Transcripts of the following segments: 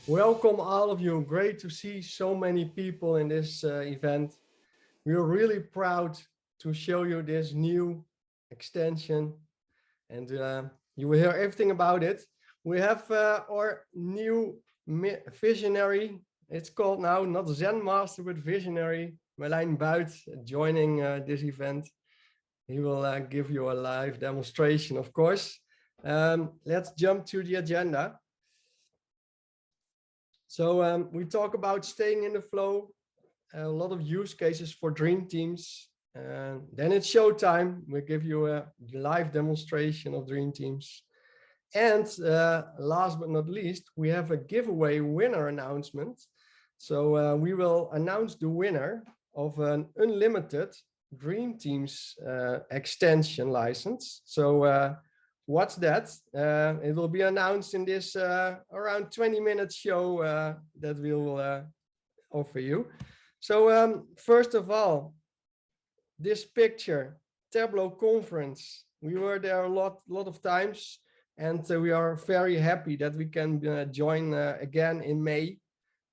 Welcome all of you. Great to see so many people in this event. We are really proud to show you this new extension, and you will hear everything about it. We have our new visionary. It's called now not Zen Master, but Visionary, Merlijn Buit, joining this event. He will give you a live demonstration, of course. Let's jump to the agenda. So we talk about staying in the flow, a lot of use cases for DreamTeams. Then it's showtime. We give you a live demonstration of DreamTeams. And last but not least, we have a giveaway winner announcement. So we will announce the winner of an unlimited DreamTeams extension license. So what's that? It will be announced in this around 20-minute show that we'll offer you. So first of all, this picture, Tableau conference, we were there a lot of times, and we are very happy that we can join again in May.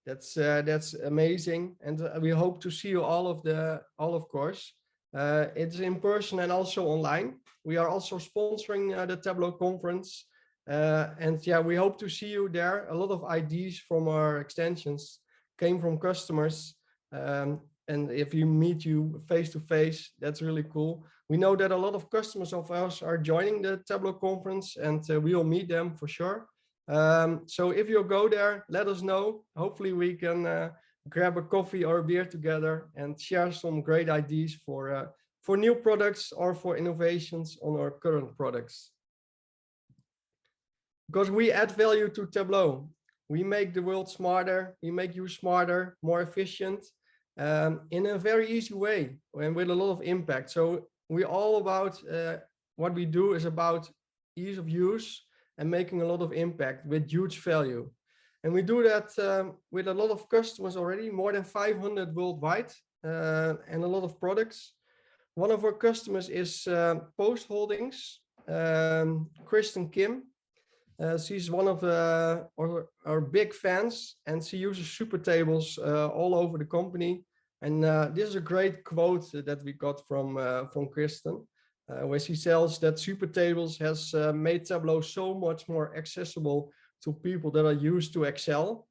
That's amazing, and we hope to see you all, of course. It's in person and also online. We are also sponsoring the Tableau conference, and yeah, we hope to see you there. A lot of ideas from our extensions came from customers, and if we meet you face to face, that's really cool. We know that a lot of customers of ours are joining the Tableau conference, and we'll meet them for sure. So if you go there, let us know. Hopefully we can grab a coffee or a beer together and share some great ideas for new products or for innovations on our current products. Because we add value to Tableau. We make the world smarter, we make you smarter, more efficient, in a very easy way and with a lot of impact. So we're all about, what we do is about ease of use and making a lot of impact with huge value. And we do that with a lot of customers already, more than 500 worldwide, and a lot of products. One of our customers is Post Holdings, Kristen Kim. She's one of our big fans, and she uses super tables all over the company. And this is a great quote that we got from Kristen, where she says that super tables has made Tableau so much more accessible to people that are used to Excel,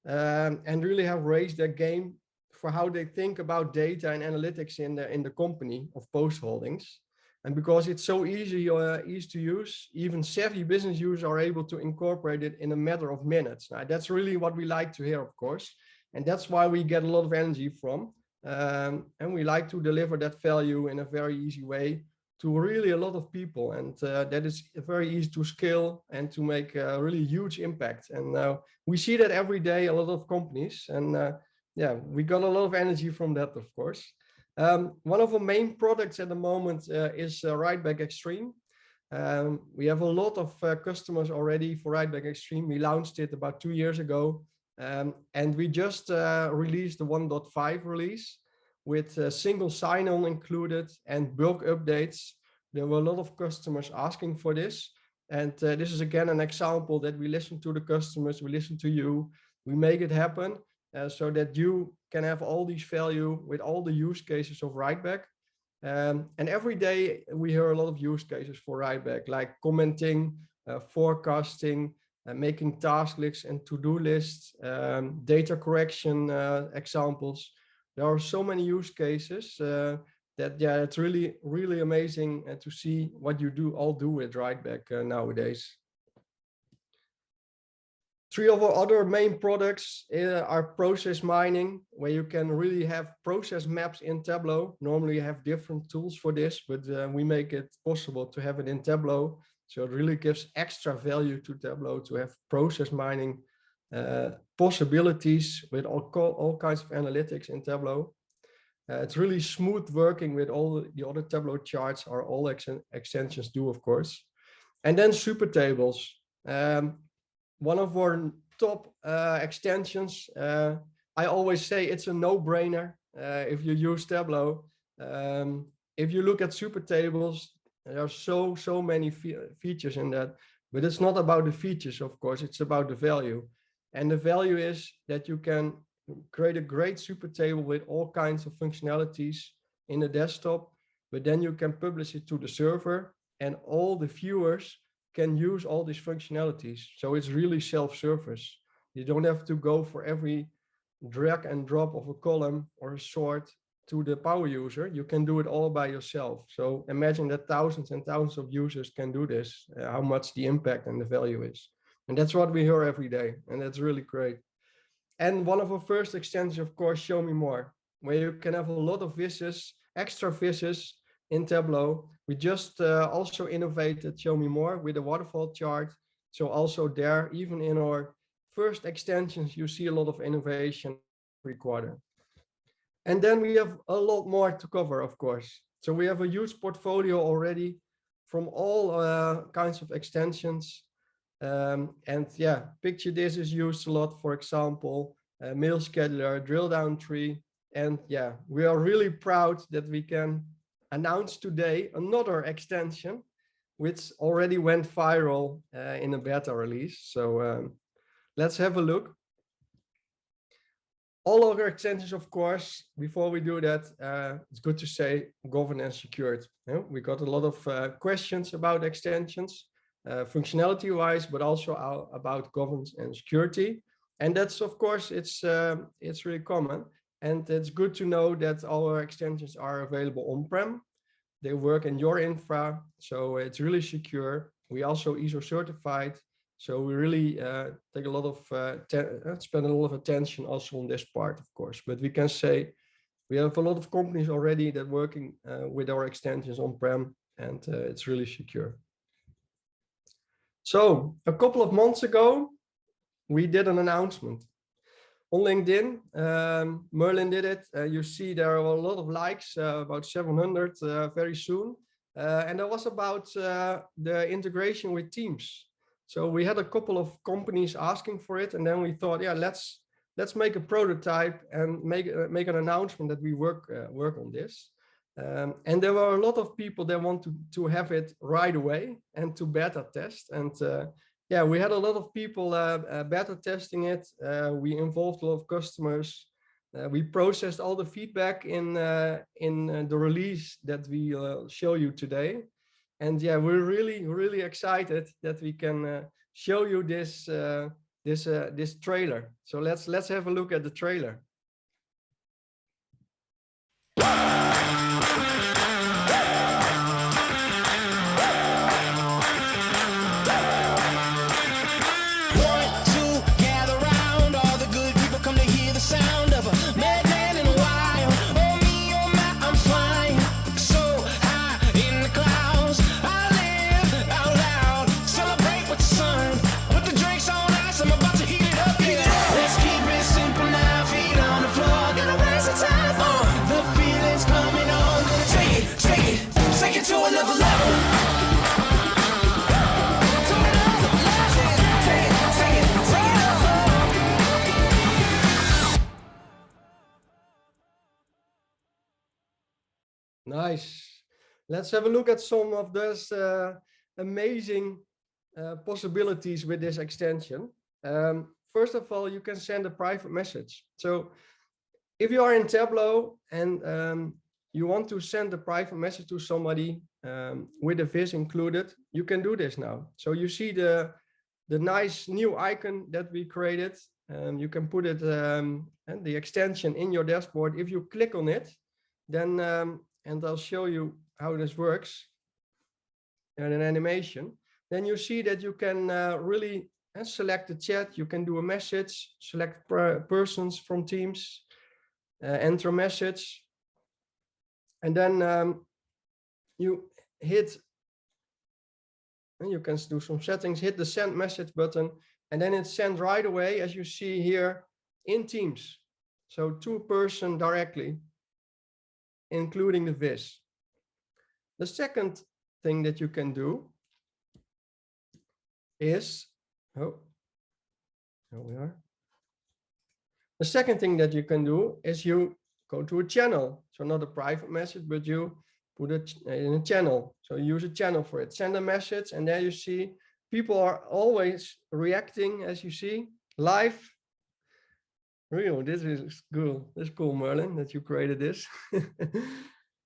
and really have raised their game for how they think about data and analytics in the company of Post Holdings. And because it's so easy to use, even savvy business users are able to incorporate it in a matter of minutes. Now, that's really what we like to hear, of course. And that's why we get a lot of energy from. And we like to deliver that value in a very easy way to really a lot of people. And that is very easy to scale and to make a really huge impact. And we see that every day, a lot of companies. And yeah, we got a lot of energy from that, of course. One of our main products at the moment is Writeback Extreme. We have a lot of customers already for Writeback Extreme. We launched it about 2 years ago, and we just released the 1.5 release with single sign-on included and bulk updates. There were a lot of customers asking for this, and this is again an example that we listen to the customers, we listen to you, we make it happen. So that you can have all these value with all the use cases of Writeback. And every day we hear a lot of use cases for Writeback, like commenting, forecasting, making task lists and to-do lists, data correction examples. There are so many use cases that, yeah, it's really, really amazing to see what you all do with Writeback nowadays. 3 of our other main products are process mining, where you can really have process maps in Tableau. Normally you have different tools for this, but we make it possible to have it in Tableau. So it really gives extra value to Tableau to have process mining possibilities with all kinds of analytics in Tableau. It's really smooth working with all the other Tableau charts, or all extensions do, of course. And then super tables. One of our top extensions, I always say it's a no-brainer if you use Tableau. If you look at super tables, there are so many features in that, but it's not about the features, of course, it's about the value. And the value is that you can create a great super table with all kinds of functionalities in the desktop, but then you can publish it to the server and all the viewers can use all these functionalities. So it's really self-service. You don't have to go for every drag and drop of a column or a sort to the power user. You can do it all by yourself. So imagine that thousands and thousands of users can do this, how much the impact and the value is. And that's what we hear every day. And that's really great. And one of our first extensions, of course, Show Me More, where you can have a lot of visits, extra visits in Tableau. We just also innovated Show Me More with a waterfall chart. So also there, even in our first extensions, you see a lot of innovation every quarter. And then we have a lot more to cover, of course. So we have a huge portfolio already from all kinds of extensions. And yeah, picture this is used a lot, for example, mail scheduler, drill down tree. And yeah, we are really proud that we can announce today another extension, which already went viral in a beta release. So let's have a look. All other extensions, of course, before we do that, it's good to say governance secured. Yeah, we got a lot of questions about extensions, functionality-wise, but also about governance and security. And that's, of course, it's really common. And it's good to know that all our extensions are available on-prem. They work in your infra, so it's really secure. We also ISO certified. So we really take a lot of, spend a lot of attention also on this part, of course. But we can say we have a lot of companies already that working with our extensions on-prem, and it's really secure. So a couple of months ago, we did an announcement on LinkedIn. Merlin did it. You see there are a lot of likes, about 700 very soon. And that was about the integration with Teams. So we had a couple of companies asking for it, and then we thought, yeah, let's make a prototype and make an announcement that we work on this. And there were a lot of people that want to have it right away and to beta test. And yeah, we had a lot of people beta testing it. We involved a lot of customers. We processed all the feedback in the release that we show you today. And yeah, we're really excited that we can show you this this trailer. So let's have a look at the trailer. Nice. Let's have a look at some of those amazing possibilities with this extension. First of all, you can send a private message. So if you are in Tableau and you want to send a private message to somebody with a viz included, you can do this now. So you see the nice new icon that we created. You can put it and the extension in your dashboard. If you click on it, then and I'll show you how this works in an animation. Then you see that you can really select the chat. You can do a message, select persons from Teams, enter a message. And then you hit, and you can do some settings, hit the send message button, and then it's sent right away, as you see here in Teams. So to a person directly, including the viz. The second thing that you can do is, here we are. The second thing that you can do is you go to a channel. So not a private message, but you put it in a channel. So use a channel for it. Send a message, and there you see people are always reacting, as you see. live. Real, this is cool. That's cool, Merlin, that you created this.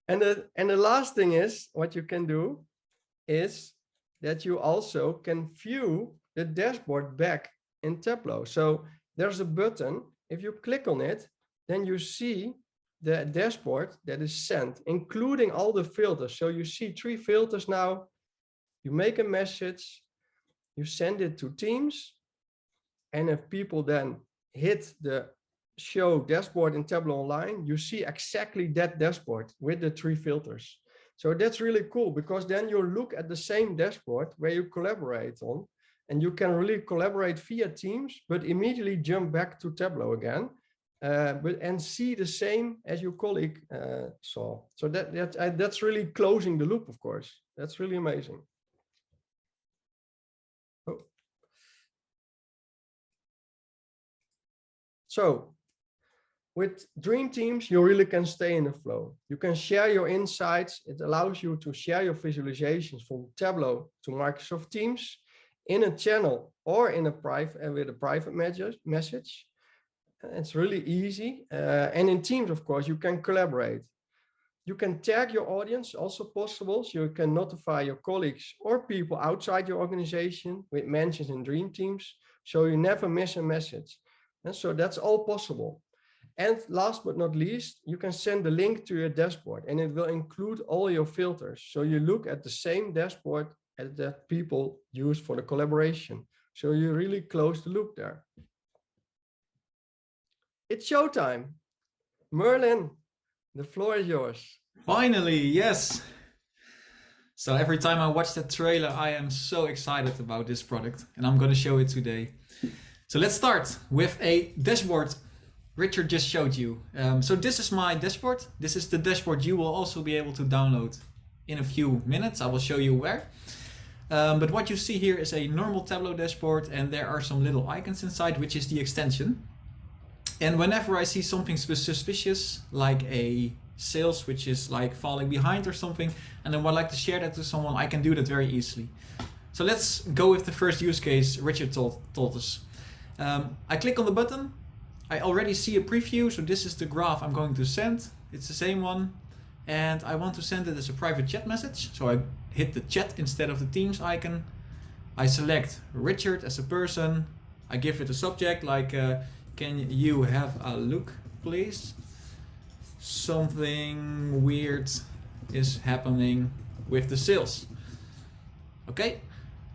And the last thing is, what you can do is that you also can view the dashboard back in Tableau. So there's a button. If you click on it, then you see the dashboard that is sent, including all the filters. So you see 3 filters now. You make a message, you send it to Teams, and if people then hit the show dashboard in Tableau Online, you see exactly that dashboard with the 3 filters. So that's really cool, because then you look at the same dashboard where you collaborate on, and you can really collaborate via Teams, but immediately jump back to Tableau again, and see the same as your colleague saw. So that's really closing the loop, of course. That's really amazing. Oh. So with DreamTeams, you really can stay in the flow. You can share your insights. It allows you to share your visualizations from Tableau to Microsoft Teams in a channel or in a private with a private message. It's really easy. And in Teams, of course, you can collaborate. You can tag your audience, also possible. So you can notify your colleagues or people outside your organization with mentions in DreamTeams, so you never miss a message. And so that's all possible. And last but not least, you can send the link to your dashboard, and it will include all your filters. So you look at the same dashboard that people use for the collaboration. So you really close the loop there. It's showtime. Merlin, the floor is yours. Finally, yes. So every time I watch that trailer, I am so excited about this product, and I'm going to show it today. So let's start with a dashboard Richard just showed you. So this is my dashboard. This is the dashboard you will also be able to download in a few minutes. I will show you where. But what you see here is a normal Tableau dashboard, and there are some little icons inside, which is the extension. And whenever I see something suspicious, like a sales which is like falling behind or something, and I would like to share that to someone, I can do that very easily. So let's go with the first use case Richard told us. I click on the button. I already see a preview, so this is the graph I'm going to send. It's the same one, and I want to send it as a private chat message. So I hit the chat instead of the Teams icon. I select Richard as a person. I give it a subject like, can you have a look, please? Something weird is happening with the sales. Okay.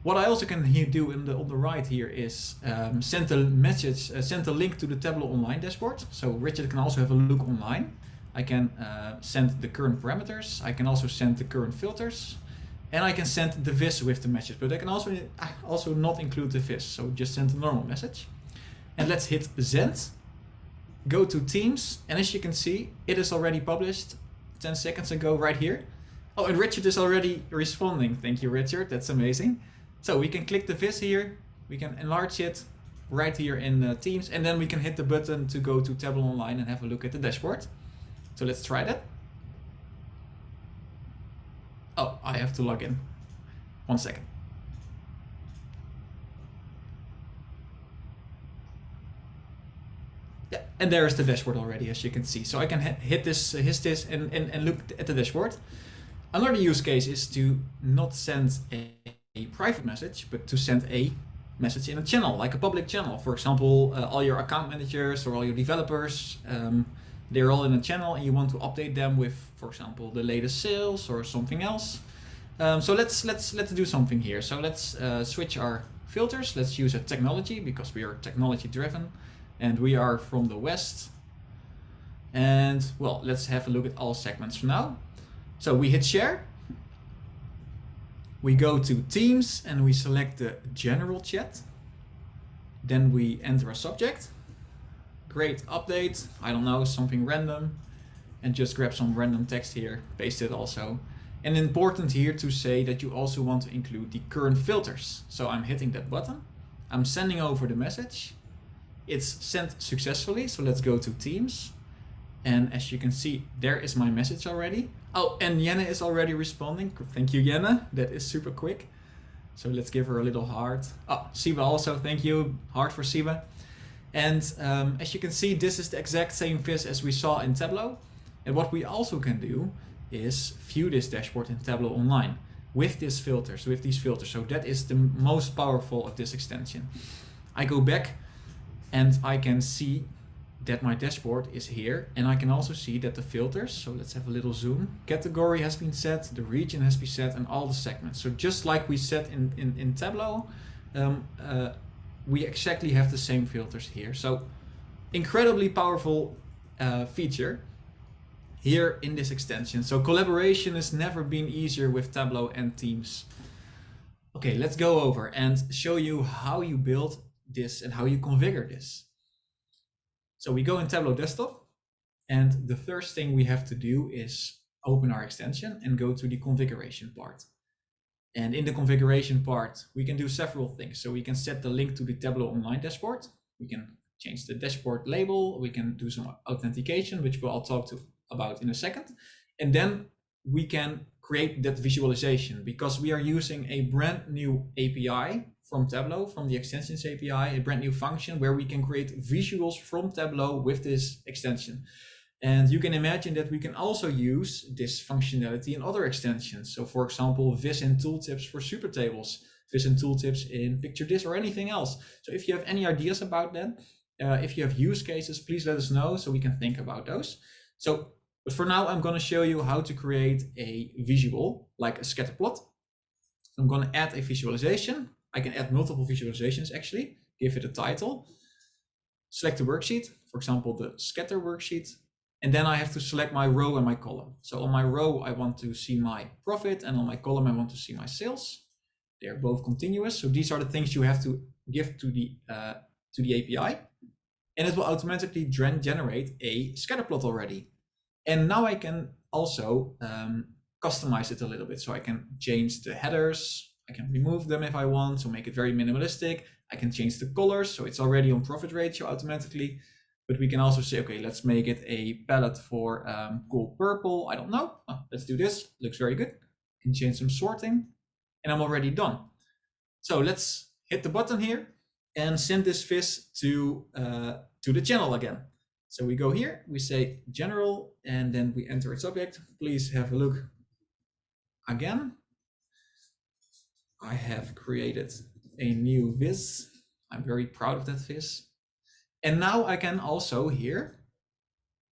What I also can do on the right here is send a message, send a link to the Tableau Online dashboard. So Richard can also have a look online. I can send the current parameters. I can also send the current filters, and I can send the vis with the message. But I can also not include the vis. So just send a normal message. And let's hit send. Go to Teams, and as you can see, it is already published 10 seconds ago right here. Oh, and Richard is already responding. Thank you, Richard. That's amazing. So we can click the vis here, we can enlarge it right here in Teams, and then we can hit the button to go to Tableau Online and have a look at the dashboard. So let's try that. Oh, I have to log in. 1 second. Yeah, and there is the dashboard already, as you can see. So I can hit this and look at the dashboard. Another use case is to not send a private message, but to send a message in a channel, like a public channel. For example, all your account managers or all your developers, they're all in a channel, and you want to update them with, for example, the latest sales or something else. So let's do something here. So let's switch our filters. Let's use a technology, because we are technology driven, and we are from the West. And well, let's have a look at all segments for now. So we hit share. We go to Teams and we select the general chat. Then we enter a subject. Great update, I don't know, something random. And just grab some random text here, paste it also. And important here to say that you also want to include the current filters. So I'm hitting that button. I'm sending over the message. It's sent successfully, so let's go to Teams. And as you can see, there is my message already. Oh, and Jenne is already responding. Thank you, Jenne. That is super quick. So let's give her a little heart. Oh, Siba also, thank you. Heart for Siba. And as you can see, this is the exact same viz as we saw in Tableau. And what we also can do is view this dashboard in Tableau online with these filters. So that is the most powerful of this extension. I go back and I can see that my dashboard is here, and I can also see that the filters, so let's have a little zoom, category has been set, the region has been set, and all the segments. So just like we set in Tableau, we exactly have the same filters here. So incredibly powerful feature here in this extension. So collaboration has never been easier with Tableau and Teams. Okay, let's go over and show you how you build this and how you configure this. So we go in Tableau Desktop, and the first thing we have to do is open our extension and go to the configuration part. And in the configuration part, we can do several things. So we can set the link to the Tableau Online dashboard. We can change the dashboard label. We can do some authentication, which I'll talk about in a second. And then we can create that visualization, because we are using a brand new API from Tableau, from the extensions API, a brand new function where we can create visuals from Tableau with this extension. And you can imagine that we can also use this functionality in other extensions. So for example, viz in tooltips for super tables, viz in tooltips in picture this or anything else. So if you have any ideas about that, if you have use cases, please let us know so we can think about those. But for now, I'm going to show you how to create a visual like a scatter plot. I'm going to add a visualization. I can add multiple visualizations actually, give it a title, select the worksheet, for example, the scatter worksheet, and then I have to select my row and my column. So on my row, I want to see my profit, and on my column, I want to see my sales. They're both continuous. So these are the things you have to give to the API, and it will automatically generate a scatter plot already. And now I can also customize it a little bit. So I can change the headers. I can remove them if I want, so make it very minimalistic. I can change the colors, so it's already on profit ratio automatically. But we can also say, okay, let's make it a palette for cool purple. I don't know. Let's do this. Looks very good. Can change some sorting, and I'm already done. So let's hit the button here and send this viz to the channel again. So we go here, we say general, and then we enter its object. Please have a look again. I have created a new viz. I'm very proud of that viz. And now I can also here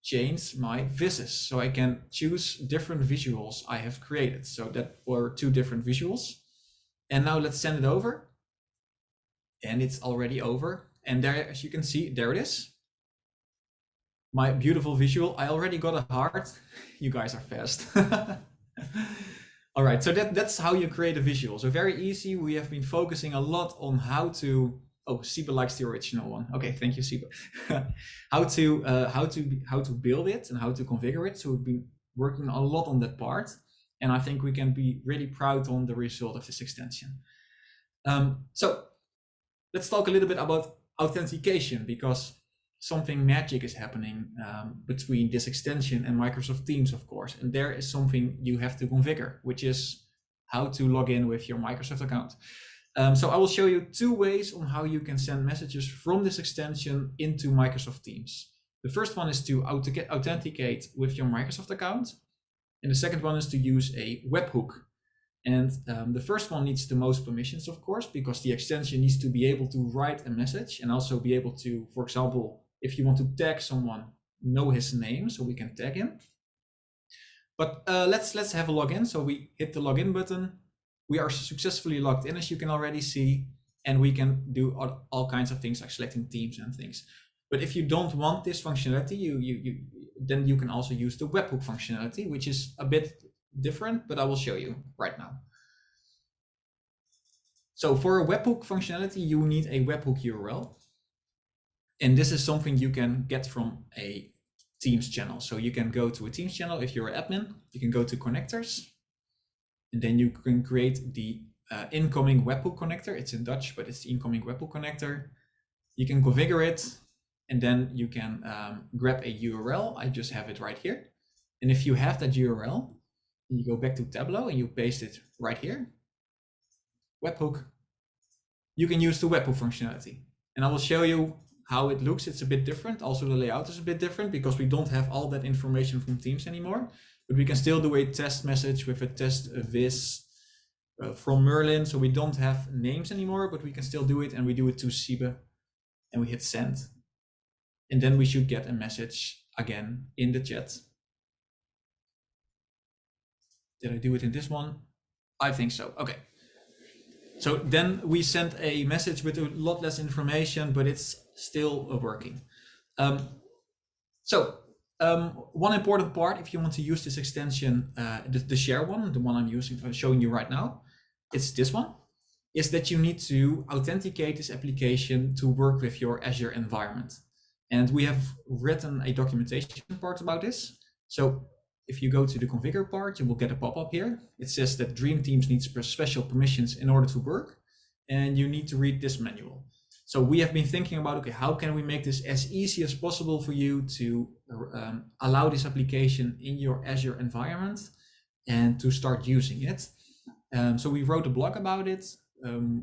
change my vizes. So I can choose different visuals I have created. So that were 2 different visuals. And now let's send it over. And it's already over. And there, as you can see, there it is. My beautiful visual. I already got a heart. You guys are fast. All right, so that's how you create a visual. So very easy. We have been focusing a lot on how to. Oh, Siba likes the original one. Okay, thank you, Siba. how to build it and how to configure it. So we've been working a lot on that part, and I think we can be really proud on the result of this extension. So let's talk a little bit about authentication, because something magic is happening between this extension and Microsoft Teams, of course. And there is something you have to configure, which is how to log in with your Microsoft account. So I will show you 2 ways on how you can send messages from this extension into Microsoft Teams. The first one is to authenticate with your Microsoft account. And the second one is to use a webhook. And the first one needs the most permissions, of course, because the extension needs to be able to write a message and also be able to, for example, if you want to tag someone, know his name, so we can tag him. But let's have a login. So we hit the login button. We are successfully logged in, as you can already see, and we can do all kinds of things like selecting teams and things. But if you don't want this functionality, then you can also use the webhook functionality, which is a bit different, but I will show you right now. So for a webhook functionality, you need a webhook URL. And this is something you can get from a Teams channel. So you can go to a Teams channel. If you're an admin, you can go to connectors, and then you can create the incoming webhook connector. It's in Dutch, but it's the incoming webhook connector. You can configure it, and then you can grab a URL. I just have it right here. And if you have that URL, you go back to Tableau and you paste it right here. webhook, you can use the webhook functionality. And I will show you how it looks. It's a bit different. Also, the layout is a bit different because we don't have all that information from Teams anymore, but we can still do a test message with a test viz from Merlin. So we don't have names anymore, but we can still do it, and we do it to Siebe and we hit send. And then we should get a message again in the chat. Did I do it in this one? I think so. Okay. So then we sent a message with a lot less information, but it's still working. One important part, if you want to use this extension, the share one, the one I'm using, showing you right now, it's this one, is that you need to authenticate this application to work with your Azure environment. And we have written a documentation part about this. So if you go to the configure part, you will get a pop-up here. It says that DreamTeams needs special permissions in order to work, and you need to read this manual. So we have been thinking about, okay, how can we make this as easy as possible for you to allow this application in your Azure environment and to start using it. So we wrote a blog about it.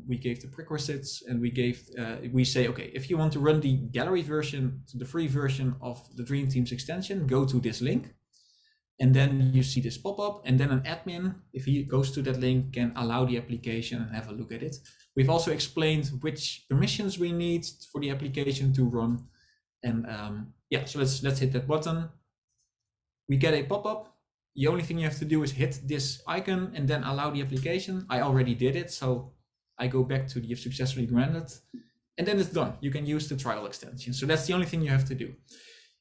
We gave the prerequisites, and we say, okay, if you want to run the gallery version, the free version of the DreamTeams extension, go to this link. And then you see this pop-up, and then an admin, if he goes to that link, can allow the application and have a look at it. We've also explained which permissions we need for the application to run. And yeah, so let's hit that button. We get a pop-up. The only thing you have to do is hit this icon and then allow the application. I already did it, so I go back to the successfully granted, and then it's done. You can use the trial extension. So that's the only thing you have to do.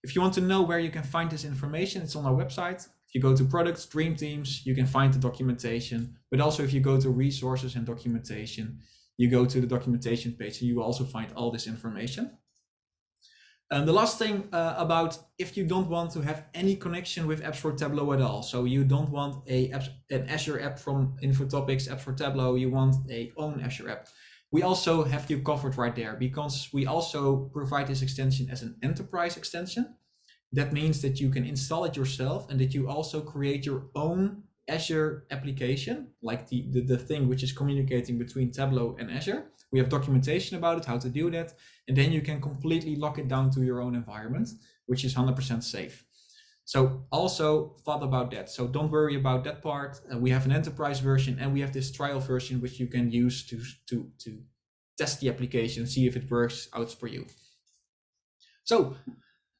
If you want to know where you can find this information, it's on our website. If you go to products, DreamTeams, you can find the documentation. But also if you go to resources and documentation, you go to the documentation page, and you will also find all this information. And the last thing about if you don't want to have any connection with apps for Tableau at all. So you don't want an Azure app from Infotopics, apps for Tableau, you want a own Azure app. We also have you covered right there, because we also provide this extension as an enterprise extension. That means that you can install it yourself, and that you also create your own Azure application, like the thing which is communicating between Tableau and Azure. We have documentation about it, how to do that, and then you can completely lock it down to your own environment, which is 100% safe. So also thought about that. So don't worry about that part. We have an enterprise version, and we have this trial version which you can use to test the application, see if it works out for you. So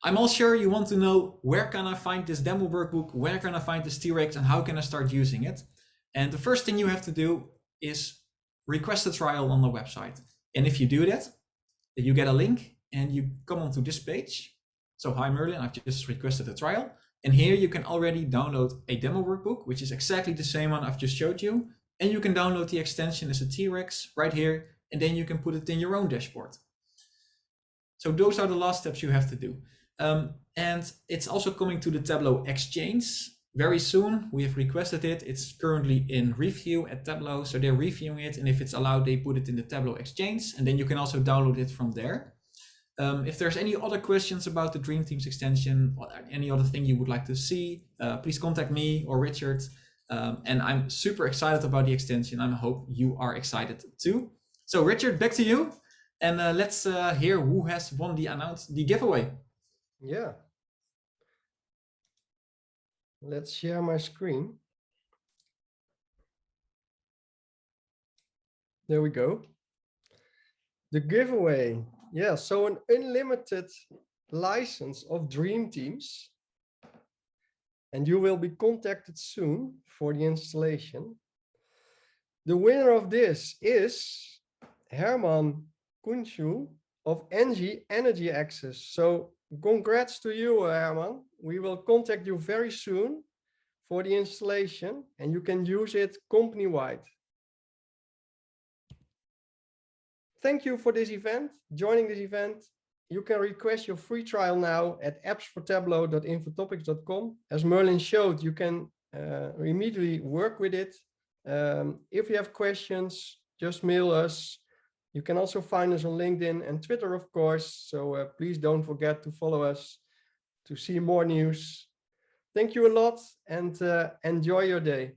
I'm all sure you want to know, where can I find this demo workbook? Where can I find this T-Rex, and how can I start using it? And the first thing you have to do is request a trial on the website. And if you do that, you get a link and you come onto this page. So hi Merlin, I've just requested a trial. And here you can already download a demo workbook, which is exactly the same one I've just showed you. And you can download the extension as a T-Rex right here, and then you can put it in your own dashboard. So those are the last steps you have to do. And it's also coming to the Tableau Exchange very soon. We have requested it. It's currently in review at Tableau, so they're reviewing it, and if it's allowed, they put it in the Tableau Exchange, and then you can also download it from there. If there's any other questions about the DreamTeams extension or any other thing you would like to see, please contact me or Richard. And I'm super excited about the extension. I hope you are excited too. So Richard, back to you, and let's hear who has won the giveaway. Yeah. Let's share my screen. There we go. The giveaway. Yeah, so an unlimited license of DreamTeams. And you will be contacted soon for the installation. The winner of this is Herman Kunshu of NG Energy Access. So congrats to you, Herman. We will contact you very soon for the installation, and you can use it company-wide. Thank you for this event, joining this event. You can request your free trial now at appsfortableau.infotopics.com. As Merlin showed, you can immediately work with it. If you have questions, just mail us. You can also find us on LinkedIn and Twitter, of course. So please don't forget to follow us to see more news. Thank you a lot, and enjoy your day.